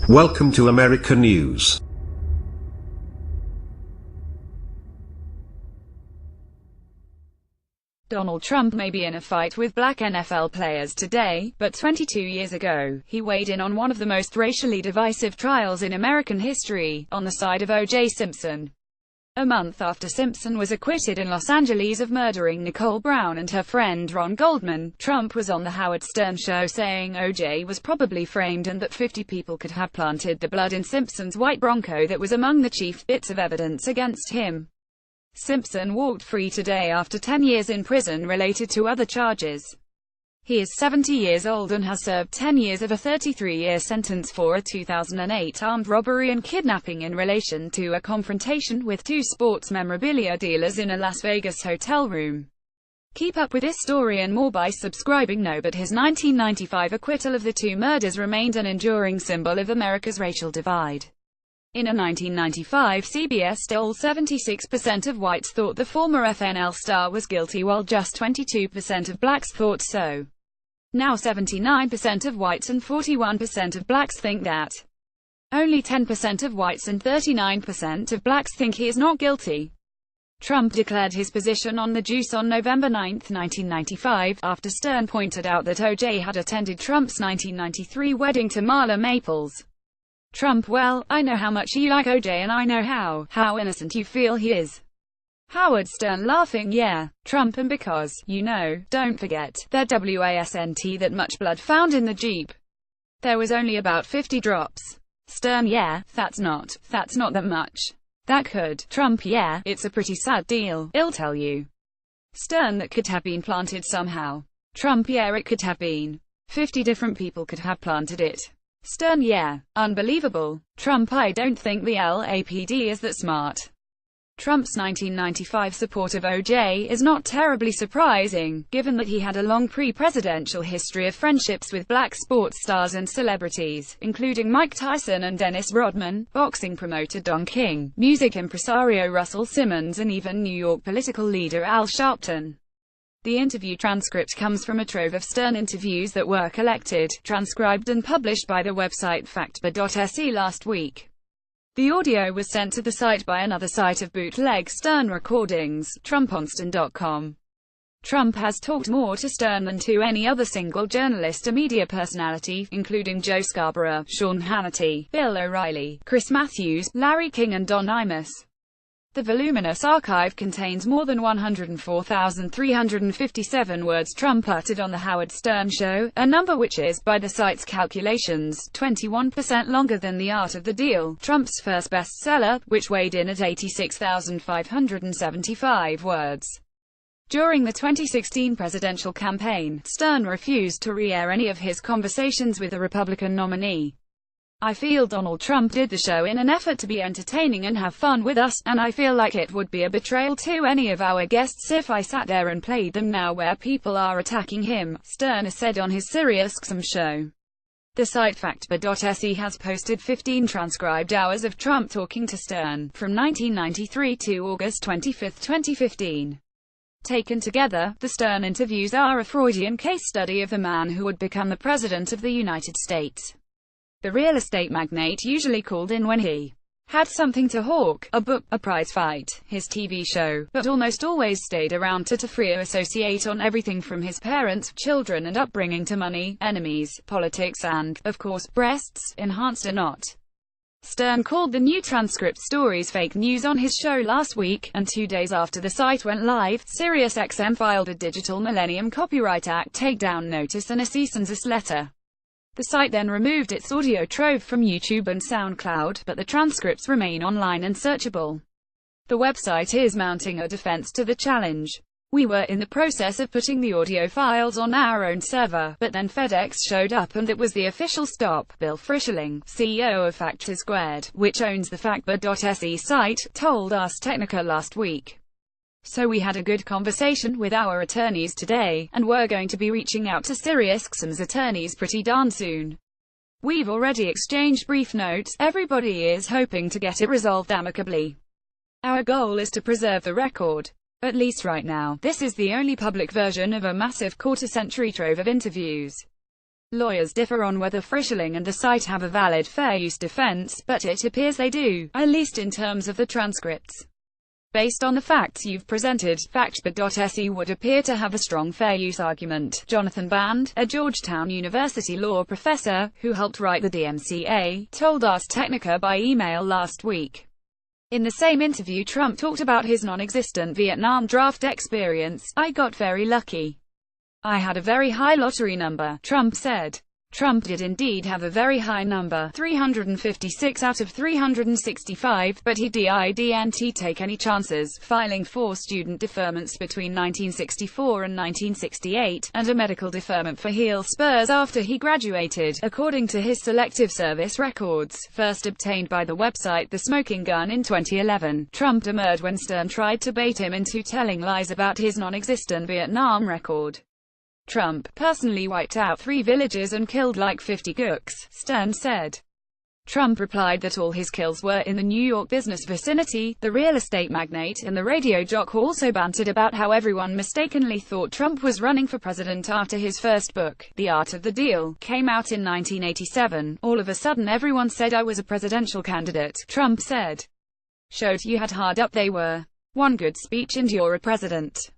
Welcome to America News. Donald Trump may be in a fight with black NFL players today, but 22 years ago, he weighed in on one of the most racially divisive trials in American history, on the side of O.J. Simpson. A month after Simpson was acquitted in Los Angeles of murdering Nicole Brown and her friend Ron Goldman, Trump was on the Howard Stern show saying O.J. was probably framed and that 50 people could have planted the blood in Simpson's white Bronco that was among the chief bits of evidence against him. Simpson walked free today after 10 years in prison related to other charges. He is 70 years old and has served 10 years of a 33-year sentence for a 2008 armed robbery and kidnapping in relation to a confrontation with two sports memorabilia dealers in a Las Vegas hotel room. Keep up with this story and more by subscribing. No, but his 1995 acquittal of the two murders remained an enduring symbol of America's racial divide. In a 1995 CBS poll, 76% of whites thought the former FNL star was guilty while just 22% of blacks thought so. Now 79% of whites and 41% of blacks think that. Only 10% of whites and 39% of blacks think he is not guilty. Trump declared his position on the juice on November 9, 1995, after Stern pointed out that O.J. had attended Trump's 1993 wedding to Marla Maples. Trump: well, I know how much you like O.J. and I know how innocent you feel he is. Howard Stern laughing: yeah, Trump, and because, you know, don't forget, there wasn't that much blood found in the Jeep. There was only about 50 drops. Stern: yeah, that's not that much. That could. Trump: yeah, it's a pretty sad deal, I'll tell you. Stern: that could have been planted somehow. Trump: yeah, it could have been. 50 different people could have planted it. Stern: yeah, unbelievable. Trump: I don't think the LAPD is that smart. Trump's 1995 support of O.J. is not terribly surprising, given that he had a long pre-presidential history of friendships with black sports stars and celebrities, including Mike Tyson and Dennis Rodman, boxing promoter Don King, music impresario Russell Simmons, and even New York political leader Al Sharpton. The interview transcript comes from a trove of Stern interviews that were collected, transcribed and published by the website factbar.se last week. The audio was sent to the site by another site of bootleg Stern recordings, TrumpOnStern.com. Trump has talked more to Stern than to any other single journalist or media personality, including Joe Scarborough, Sean Hannity, Bill O'Reilly, Chris Matthews, Larry King and Don Imus. The voluminous archive contains more than 104,357 words Trump uttered on The Howard Stern Show, a number which is, by the site's calculations, 21% longer than The Art of the Deal, Trump's first bestseller, which weighed in at 86,575 words. During the 2016 presidential campaign, Stern refused to re-air any of his conversations with the Republican nominee. I feel Donald Trump did the show in an effort to be entertaining and have fun with us, and I feel like it would be a betrayal to any of our guests if I sat there and played them now where people are attacking him, Stern has said on his SiriusXM show. The site factbar.se has posted 15 transcribed hours of Trump talking to Stern, from 1993 to August 25, 2015. Taken together, the Stern interviews are a Freudian case study of the man who would become the President of the United States. The real estate magnate usually called in when he had something to hawk, a book, a prize fight, his TV show, but almost always stayed around to free associate on everything from his parents, children and upbringing to money, enemies, politics and, of course, breasts, enhanced or not. Stern called the new transcript stories fake news on his show last week, and 2 days after the site went live, SiriusXM filed a Digital Millennium Copyright Act takedown notice and a cease and desist letter. The site then removed its audio trove from YouTube and SoundCloud, but the transcripts remain online and searchable. The website is mounting a defense to the challenge. We were in the process of putting the audio files on our own server, but then FedEx showed up and it was the official stop, Bill Frischling, CEO of Factor Squared, which owns the factbar.se site, told Ars Technica last week. So we had a good conversation with our attorneys today, and we're going to be reaching out to SiriusXM's attorneys pretty darn soon. We've already exchanged brief notes, everybody is hoping to get it resolved amicably. Our goal is to preserve the record. At least right now, this is the only public version of a massive quarter-century trove of interviews. Lawyers differ on whether Frischling and the site have a valid fair use defense, but it appears they do, at least in terms of the transcripts. Based on the facts you've presented, FactSpot.se would appear to have a strong fair use argument. Jonathan Band, a Georgetown University law professor, who helped write the DMCA, told Ars Technica by email last week. In the same interview, Trump talked about his non-existent Vietnam draft experience. "I got very lucky. I had a very high lottery number," Trump said. Trump did indeed have a very high number, 356 out of 365, but he didn't take any chances, filing 4 student deferments between 1964 and 1968, and a medical deferment for heel spurs after he graduated, according to his Selective Service records, first obtained by the website The Smoking Gun in 2011. Trump demurred when Stern tried to bait him into telling lies about his non-existent Vietnam record. Trump personally wiped out 3 villages and killed like 50 gooks, Stern said. Trump replied that all his kills were in the New York business vicinity. The real estate magnate and the radio jock also bantered about how everyone mistakenly thought Trump was running for president after his first book, The Art of the Deal, came out in 1987. "All of a sudden everyone said I was a presidential candidate," Trump said. "Showed you had hard up they were. One good speech and you're a president."